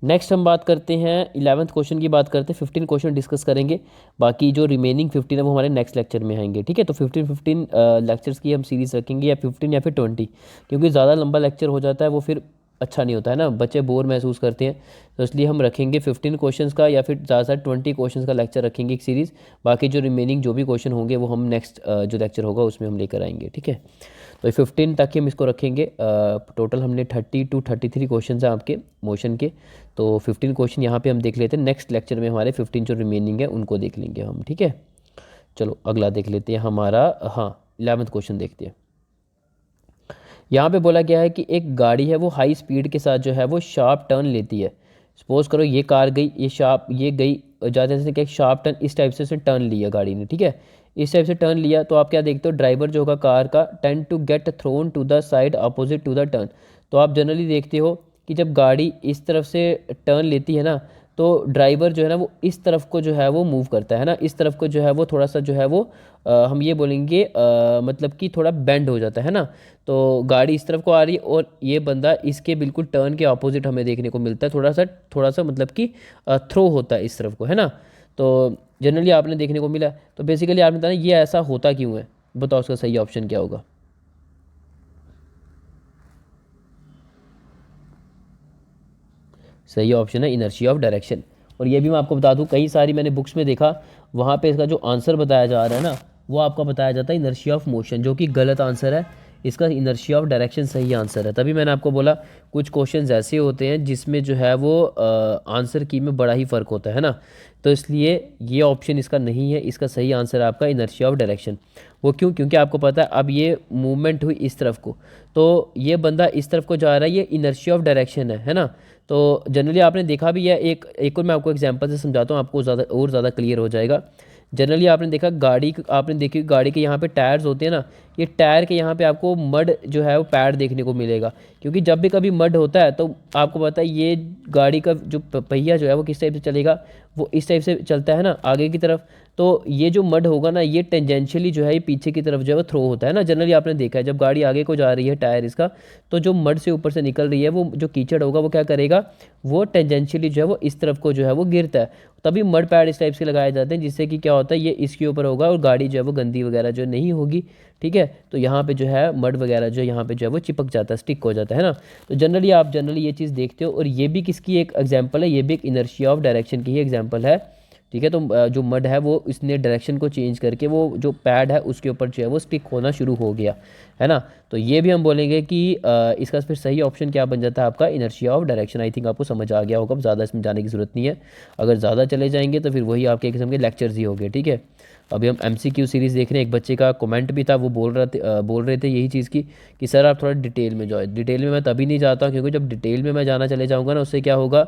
next हम बात करते हैं 11th क्वेश्चन की बात करते हैं। 15 क्वेश्चन डिस्कस करेंगे, बाकी जो रिमेनिंग 15 है वो हमारे नेक्स्ट लेक्चर में आएंगे, ठीक है। तो 15 लेक्चर्स की हम सीरीज़ रखेंगे, या 15 या फिर 20, क्योंकि ज़्यादा लंबा लेक्चर हो जाता है वो फिर अच्छा नहीं होता है ना, बच्चे बोर महसूस करते हैं। तो इसलिए हम रखेंगे 15 क्वेश्चंस का, या फिर ज़्यादा से 20 क्वेश्चंस का लेक्चर रखेंगे एक सीरीज़। बाकी जो रिमेनिंग जो भी क्वेश्चन होंगे वो हम नेक्स्ट जो लेक्चर होगा उसमें हम लेकर आएंगे, ठीक है। तो 15 तक ही हम इसको रखेंगे। टोटल हमने 30 to 33 क्वेश्चन हैं आपके मोशन के, तो 15 क्वेश्चन यहाँ पे हम देख लेते हैं। नेक्स्ट लेक्चर में हमारे 15 जो रिमेनिंग है उनको देख लेंगे हम, ठीक है। चलो अगला देख लेते हैं हमारा, हाँ 11th क्वेश्चन देखते हैं। यहाँ पे बोला गया है कि एक गाड़ी है वो हाई स्पीड के साथ जो है वो शार्प टर्न लेती है। सपोज करो ये कार गई, ये गई जाते जाते क्या शार्प टर्न इस टाइप से उसने टर्न लिया गाड़ी ने, ठीक है, इस टाइप से टर्न लिया तो आप क्या देखते हो, ड्राइवर जो होगा कार का tend to get thrown to the side opposite to the turn. तो आप जनरली देखते हो कि जब गाड़ी इस तरफ से टर्न लेती है ना, तो ड्राइवर जो है ना वो इस तरफ को जो है वो मूव करता है ना, इस तरफ को जो है वो थोड़ा सा जो है वो हम ये बोलेंगे मतलब कि थोड़ा बेंड हो जाता है ना। तो गाड़ी इस तरफ को आ रही है और ये बंदा इसके बिल्कुल टर्न के ऑपोजिट हमें देखने को मिलता है, थोड़ा सा मतलब कि थ्रो होता है इस तरफ को, है ना। तो जनरली आपने देखने को मिला। तो बेसिकली आपने बताना ये ऐसा होता क्यों है, बताओ उसका सही ऑप्शन क्या होगा। सही ऑप्शन है इनर्शिया ऑफ डायरेक्शन। और ये भी मैं आपको बता दूं, कई सारी मैंने बुक्स में देखा, वहाँ पे इसका जो आंसर बताया जा रहा है ना, वो आपका बताया जाता है इनर्शिया ऑफ मोशन, जो कि गलत आंसर है। इसका इनर्शिया ऑफ डायरेक्शन सही आंसर है। तभी मैंने आपको बोला कुछ क्वेश्चंस ऐसे होते हैं जिसमें जो है वो आंसर की में बड़ा ही फ़र्क होता है ना। तो इसलिए ये ऑप्शन इसका नहीं है, इसका सही आंसर है आपका इनर्शिया ऑफ डायरेक्शन। वो क्यों, क्योंकि आपको पता है अब ये मूवमेंट हुई इस तरफ को, तो ये बंदा इस तरफ को जा रहा है, ये इनर्शिया ऑफ डायरेक्शन है ना। तो जनरली आपने देखा भी है, एक और मैं आपको एग्जांपल से समझाता हूँ, आपको ज़्यादा क्लियर हो जाएगा। जनरली आपने देखा आपने देखी गाड़ी के यहाँ पे टायर्स होते हैं ना, ये टायर के यहाँ पे आपको मड जो है वो पैड देखने को मिलेगा, क्योंकि जब भी कभी मड होता है तो आपको पता है ये गाड़ी का जो पहिया जो है वो किस टाइप से चलेगा, वो इस टाइप से चलता है ना आगे की तरफ। तो ये जो मड होगा ना, ये टेंजेंशियली जो है ये पीछे की तरफ जो है वो थ्रो होता है ना। जनरली आपने देखा है जब गाड़ी आगे को जा रही है टायर इसका, तो जो मड से ऊपर से निकल रही है वो जो कीचड़ होगा वो क्या करेगा, वो टेंजेंशियली जो है वो इस तरफ को जो है वो गिरता है। तभी मड पैड इस टाइप से लगाए जाते हैं, जिससे कि क्या होता है ये इसके ऊपर होगा और गाड़ी जो है वो गंदी वगैरह जो नहीं होगी। ठीक है, तो यहाँ पे जो है मड वगैरह जो यहाँ पे जो है वो चिपक जाता है, स्टिक हो जाता है ना। तो जनरली ये चीज़ देखते हो। और ये भी किसकी एक एग्जांपल है, ये भी एक इनर्शिया ऑफ डायरेक्शन की ही एग्जांपल है। ठीक है, तो जो मड है वो इसने डायरेक्शन को चेंज करके वो जो पैड है उसके ऊपर जो है वो स्टिक होना शुरू हो गया, है ना। तो ये भी हम बोलेंगे कि इसका फिर सही ऑप्शन क्या बन जाता है आपका inertia of direction. I think आपको समझ आ गया होगा, अब ज़्यादा इसमें जाने की ज़रूरत नहीं है। अगर ज़्यादा चले जाएंगे तो फिर वही आपके किस्म के लेक्चर्स ही हो गए। ठीक है, अभी हम MCQ सीरीज़ देख रहे हैं। एक बच्चे का कमेंट भी था, वो बोल रहे थे यही चीज़ की कि सर आप थोड़ा डिटेल में जाओ। डिटेल में मैं तभी नहीं जाता हूँ, क्योंकि जब डिटेल में मैं जाना चले जाऊँगा ना, उससे क्या होगा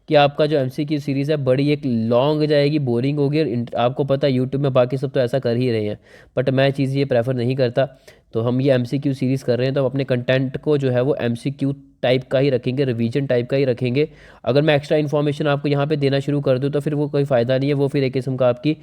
कि आपका जो MCQ सीरीज़ है बड़ी एक लॉन्ग जाएगी, बोरिंग होगी। और आपको पता है यूट्यूब में बाकी सब तो ऐसा कर ही रहे हैं, बट मैं चीज़ ये प्रेफर नहीं करता। तो हम ये MCQ सीरीज़ कर रहे हैं, तो हम अपने कंटेंट को जो है वो MCQ टाइप का ही रखेंगे, रिवीजन टाइप का ही रखेंगे। अगर मैं एक्स्ट्रा इन्फॉर्मेशन आपको यहाँ पे देना शुरू कर दूँ तो फिर वो कोई फ़ायदा नहीं है, वो फिर एक किस्म का आपकी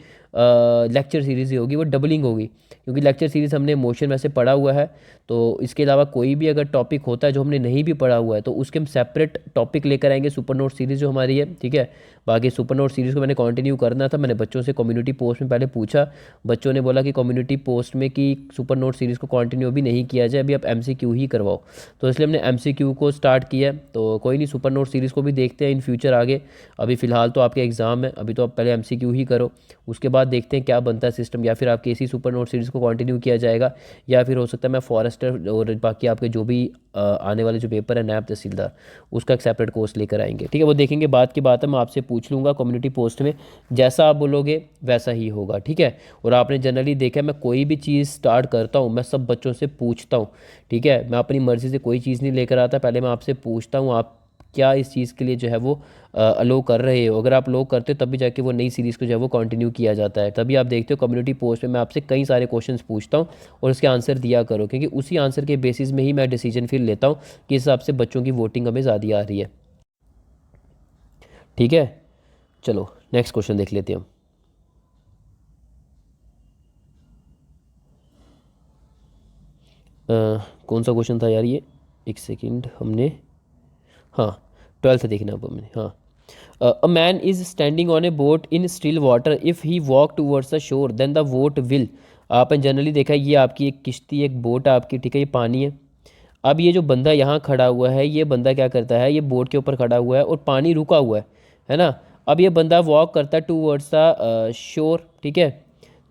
लेक्चर सीरीज़ ही होगी, वो डबलिंग होगी। क्योंकि लेक्चर सीरीज़ हमने मोशन वैसे पढ़ा हुआ है, तो इसके अलावा कोई भी अगर टॉपिक होता है जो हमने नहीं भी पढ़ा हुआ है तो उसके हम सेपरेट टॉपिक लेकर आएंगे। सुपर नोट सीरीज़ जो हमारी है, ठीक है। बाकी सुपर नोट सीरीज़ को मैंने कंटिन्यू करना था। मैंने बच्चों से कम्युनिटी पोस्ट में पहले पूछा, बच्चों ने बोला कि कम्युनिटी पोस्ट में कि सुपर नोट सीरीज़ को कंटिन्यू भी नहीं किया जाए, अभी आप MCQ ही करवाओ। तो इसलिए हमने MCQ को स्टार्ट किया है। तो कोई नहीं, सुपर नोट सीरीज़ को भी देखते हैं इन फ्यूचर आगे। अभी फ़िलहाल तो आपके एग्ज़ाम है, अभी तो आप पहले MCQ ही करो, उसके बाद देखते हैं क्या बनता है सिस्टम। या फिर आपके इसी सुपर नोट सीरीज़ को कंटिन्यू किया जाएगा, या फिर हो सकता है मैं फॉरेस्टर और बाकी आपके जो भी आने वाले जो पेपर है नायब तहसीलदार, उसका एक सेपरेट कोर्स लेकर आएंगे। ठीक है, वो देखेंगे, बात की बात है, मैं आपसे पूछ लूँगा कम्युनिटी पोस्ट में, जैसा आप बोलोगे वैसा ही होगा। ठीक है, और आपने जनरली देखा है मैं कोई भी चीज़ स्टार्ट करता हूँ मैं सब बच्चों से पूछता हूँ। ठीक है, मैं अपनी मर्ज़ी से कोई चीज़ नहीं लेकर आता, पहले मैं आपसे पूछता हूँ आप क्या इस चीज़ के लिए जो है वो अलो कर रहे हो। अगर आप अलो करते हो तभी जाके वो नई सीरीज़ को जो है वो कंटिन्यू किया जाता है। तभी आप देखते हो कम्युनिटी पोस्ट में मैं आपसे कई सारे क्वेश्चंस पूछता हूँ और उसके आंसर दिया करो, क्योंकि उसी आंसर के बेसिस में ही मैं डिसीजन फिर लेता हूँ कि इस हिसाब से बच्चों की वोटिंग हमें ज़्यादा आ रही है। ठीक है, चलो नेक्स्ट क्वेश्चन देख लेते हैं हम। कौन सा क्वेश्चन था यार ये, एक सेकंड, हमने, हाँ 12th देखना अब हमने। हाँ, a man is standing on a boat in still water if he walk towards the shore then the boat will. आपने जनरली देखा है ये आपकी एक किश्ती, एक बोट आपकी, ठीक है, ये पानी है। अब ये जो बंदा यहाँ खड़ा हुआ है, ये बंदा क्या करता है, ये बोट के ऊपर खड़ा हुआ है और पानी रुका हुआ है ना। अब ये बंदा वॉक करता है टूवर्ड्स द शोर, ठीक है।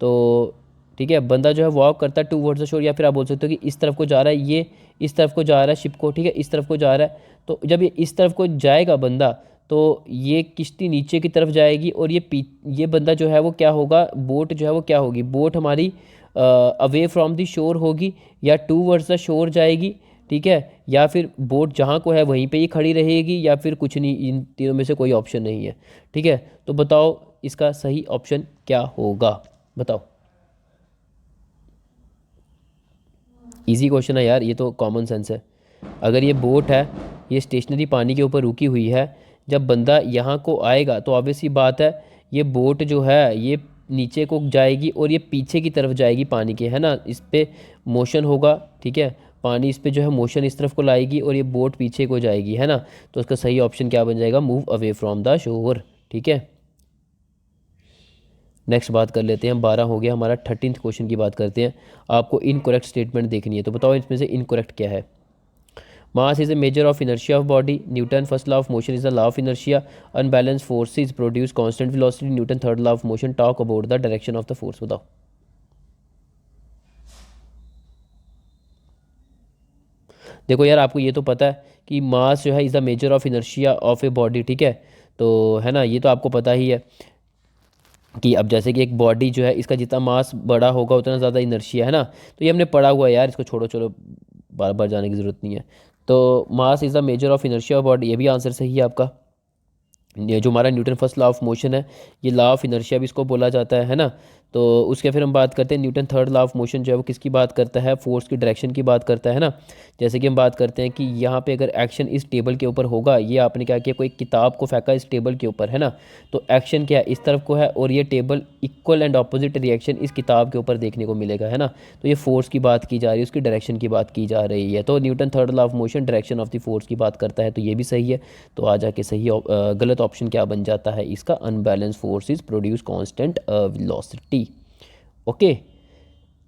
तो ठीक है, बंदा जो है वॉक करता है टूवर्ड्स द शोर, या फिर आप बोल सकते हो कि इस तरफ को जा रहा है, ये इस तरफ को जा रहा है शिप को, ठीक है, इस तरफ को जा रहा है। तो जब ये इस तरफ को जाएगा बंदा, तो ये किश्ती नीचे की तरफ जाएगी और ये बंदा जो है वो क्या होगा, बोट जो है वो क्या होगी, बोट हमारी अवे फ्रॉम द शोर होगी या टूवर्ड्स द शोर जाएगी। ठीक है, या फिर बोट जहाँ को है वहीं पे ही खड़ी रहेगी, या फिर कुछ नहीं, इन तीनों में से कोई ऑप्शन नहीं है। ठीक है, तो बताओ इसका सही ऑप्शन क्या होगा, बताओ। इजी क्वेश्चन है यार, ये तो कॉमन सेंस है। अगर ये बोट है, ये स्टेशनरी पानी के ऊपर रुकी हुई है, जब बंदा यहाँ को आएगा तो ऑब्वियस सी बात है ये बोट जो है ये नीचे को जाएगी और ये पीछे की तरफ जाएगी पानी के, है ना। इस पे मोशन होगा, ठीक है, पानी इस पे जो है मोशन इस तरफ को लाएगी और ये बोट पीछे को जाएगी, है ना। तो इसका सही ऑप्शन क्या बन जाएगा, move away from the shore, ठीक है। नेक्स्ट बात कर लेते हैं, 12 हो गया हमारा। 13th क्वेश्चन की बात करते हैं। आपको इनकरेक्ट स्टेटमेंट देखनी है, तो बताओ इसमें से इनकरेक्ट क्या है। Mass is a measure of inertia of body, Newton first law of motion is the law of inertia, unbalance forces produce constant velocity, Newton third law of motion, talk about the direction of the force. बताओ। देखो यार, आपको ये तो पता है कि मास जो है is the measure of inertia of a body, ठीक है। तो है ना, ये तो आपको पता ही है कि अब जैसे कि एक बॉडी जो है इसका जितना मास बड़ा होगा उतना ज़्यादा इनर्शिया, है ना। तो ये हमने पढ़ा हुआ है यार, इसको छोड़ो, चलो बार बार जाने की ज़रूरत नहीं है। तो mass is the measure of inertia of body, ये भी आंसर सही है आपका। ये जो हमारा Newton first law of motion है, ये लॉ ऑफ इनर्शिया भी इसको बोला जाता है ना। तो उसके फिर हम बात करते हैं Newton third law of motion जो है वो किसकी बात करता है, फोर्स की डायरेक्शन की बात करता है ना। जैसे कि हम बात करते हैं कि यहाँ पे अगर एक्शन इस टेबल के ऊपर होगा, ये आपने क्या किया, कोई किताब को फेंका इस टेबल के ऊपर, है ना। तो एक्शन क्या है, इस तरफ को है, और ये table equal and opposite reaction इस किताब के ऊपर देखने को मिलेगा, है ना। तो ये फोर्स की बात की जा रही है, उसकी डायरेक्शन की बात की जा रही है। तो Newton third law of motion direction of the force की बात करता है, तो ये भी सही है। तो आ जाके सही गलत ऑप्शन क्या बन जाता है इसका, unbalance forces produce constant velocity. Okay,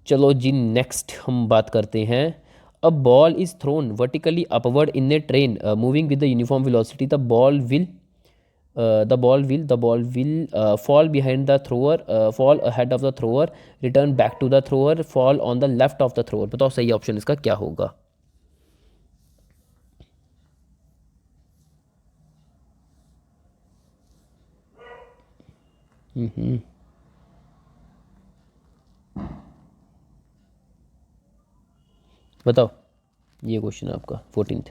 चलो जी नेक्स्ट हम बात करते हैं। A ball is thrown vertically upward in A train moving with the uniform velocity, the ball will fall behind the thrower, fall ahead of the thrower, return back to the thrower, fall on the left of the thrower। बताओ सही option इसका क्या होगा। बताओ, ये question है आपका 14th।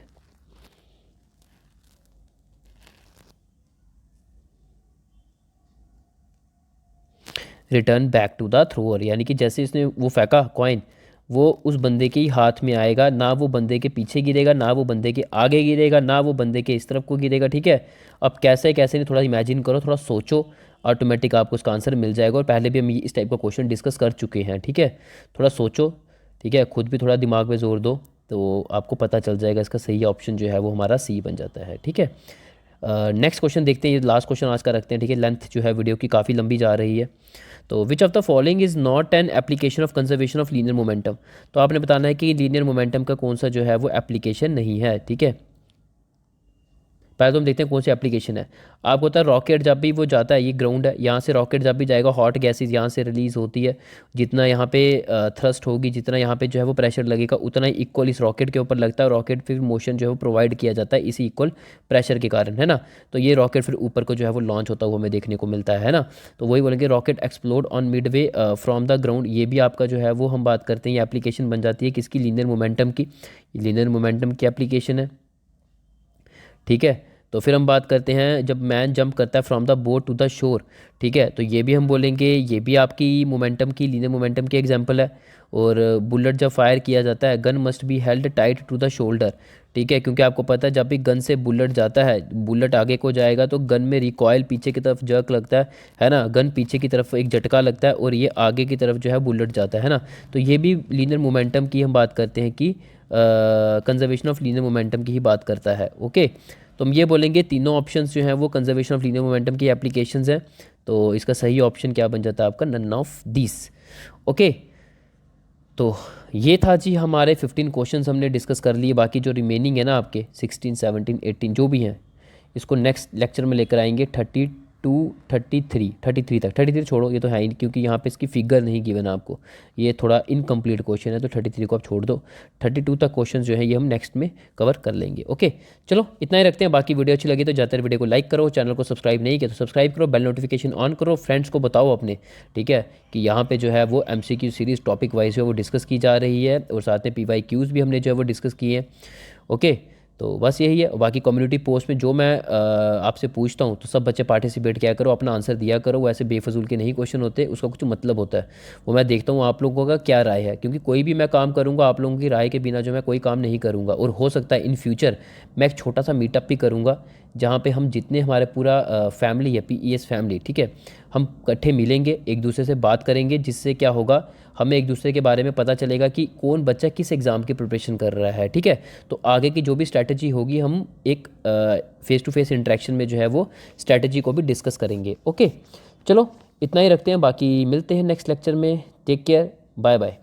Return back to the thrower, यानी कि जैसे इसने वो फेंका कॉइन, वो उस बंदे के ही हाथ में आएगा, ना वो बंदे के पीछे गिरेगा, ना वो बंदे के आगे गिरेगा, ना वो बंदे के इस तरफ को गिरेगा, ठीक है। अब कैसे कैसे नहीं, थोड़ा इमेजिन करो, थोड़ा सोचो, ऑटोमेटिक आपको उसका आंसर मिल जाएगा। और पहले भी हम इस टाइप का क्वेश्चन डिस्कस कर चुके हैं, ठीक है। थोड़ा सोचो, ठीक है, खुद भी थोड़ा दिमाग में जोर दो, तो आपको पता चल जाएगा। इसका सही ऑप्शन जो है वो हमारा सी बन जाता है, ठीक है। नेक्स्ट क्वेश्चन देखते हैं, ये लास्ट क्वेश्चन आज का रखते हैं, ठीक है। लेंथ जो है वीडियो की काफ़ी लंबी जा रही है। तो which of the following is not an application of conservation of linear momentum. तो आपने बताना है कि लीनियर मोमेंटम का कौन सा जो है वो एप्लीकेशन नहीं है, ठीक है। पहले तो हम देखते हैं कौन सी एप्लीकेशन है। आपको पता है रॉकेट जब भी वो जाता है, ये ग्राउंड है, यहाँ से रॉकेट जब भी जाएगा हॉट गैसेज यहाँ से रिलीज़ होती है। जितना यहाँ पे थ्रस्ट होगी, जितना यहाँ पे जो है वो प्रेशर लगेगा, उतना ही इक्वल इस रॉकेट के ऊपर लगता है। रॉकेट फिर मोशन जो है वो प्रोवाइड किया जाता है इसी इक्वल प्रेशर के कारण, है ना। तो ये रॉकेट फिर ऊपर को जो है वो लॉन्च होता हुआ हमें देखने को मिलता है ना। तो वही बोलेंगे rocket explode on mid way from the ground, ये भी आपका जो है वो हम बात करते हैं, ये एप्लीकेशन बन जाती है किसकी, लीनियर मोमेंटम की। लीनियर मोमेंटम की एप्लीकेशन है, ठीक है। तो फिर हम बात करते हैं जब मैन जंप करता है from the boat to the shore, ठीक है। तो ये भी हम बोलेंगे ये भी आपकी मोमेंटम की, लीनियर मोमेंटम की एग्जांपल है। और बुलेट जब फायर किया जाता है, gun must be held tight to the shoulder, ठीक है। क्योंकि आपको पता है जब भी गन से बुलेट जाता है, बुलेट आगे को जाएगा तो गन में रिकॉयल पीछे की तरफ जर्क लगता है ना। गन पीछे की तरफ एक झटका लगता है और ये आगे की तरफ जो है बुलेट जाता है ना। तो ये भी लीनियर मोमेंटम की हम बात करते हैं कि कंजर्वेशन ऑफ लीनियर मोमेंटम की ही बात करता है, ओके। तो हम ये बोलेंगे तीनों ऑप्शंस जो हैं वो कंजर्वेशन ऑफ लीनियर मोमेंटम की एप्लीकेशंस हैं। तो इसका सही ऑप्शन क्या बन जाता है आपका, नन ऑफ दिस, ओके। तो ये था जी हमारे 15 क्वेश्चंस हमने डिस्कस कर लिए। बाकी जो रिमेनिंग है ना आपके 16, 17, 18 जो भी हैं, इसको नेक्स्ट लेक्चर में लेकर आएंगे 32, 33 तक। 33 छोड़ो, ये तो है ही नहीं, क्योंकि यहाँ पे इसकी फिगर नहीं गिवन आपको, ये थोड़ा इनकम्प्लीट क्वेश्चन है, तो 33 को आप छोड़ दो। 32 तक क्वेश्चन जो है ये हम नेक्स्ट में कवर कर लेंगे, ओके। चलो इतना ही रखते हैं। बाकी वीडियो अच्छी लगी तो ज़्यादातर वीडियो को लाइक करो, चैनल को सब्सक्राइब नहीं किया तो सब्सक्राइब करो, बेल नोटिफिकेशन ऑन करो, फ्रेंड्स को बताओ अपने, ठीक है, कि यहाँ पे जो है वो MCQ सीरीज़ टॉपिक वाइज जो है वो डिस्कस की जा रही है, और साथ में PYQs भी हमने जो है वो डिस्कस किए हैं, ओके। तो बस यही है। बाकी कम्युनिटी पोस्ट में जो मैं आपसे पूछता हूँ तो सब बच्चे पार्टिसिपेट किया करो, अपना आंसर दिया करो। वो ऐसे बेफजूल के नहीं क्वेश्चन होते, उसका कुछ मतलब होता है। वो मैं देखता हूँ आप लोगों का क्या राय है, क्योंकि कोई भी मैं काम करूँगा आप लोगों की राय के बिना जो मैं कोई काम नहीं करूँगा। और हो सकता है इन फ्यूचर मैं एक छोटा सा मीटअप भी करूँगा, जहाँ पे हम जितने हमारे पूरा फैमिली है, PES फैमिली, ठीक है, हम इकट्ठे मिलेंगे, एक दूसरे से बात करेंगे, जिससे क्या होगा, हमें एक दूसरे के बारे में पता चलेगा कि कौन बच्चा किस एग्ज़ाम की प्रिपरेशन कर रहा है, ठीक है। तो आगे की जो भी स्ट्रैटेजी होगी हम एक फेस टू फेस इंटरेक्शन में जो है वो स्ट्रैटेजी को भी डिस्कस करेंगे। ओके, चलो इतना ही रखते हैं, बाकी मिलते हैं नेक्स्ट लेक्चर में। Take care, bye bye.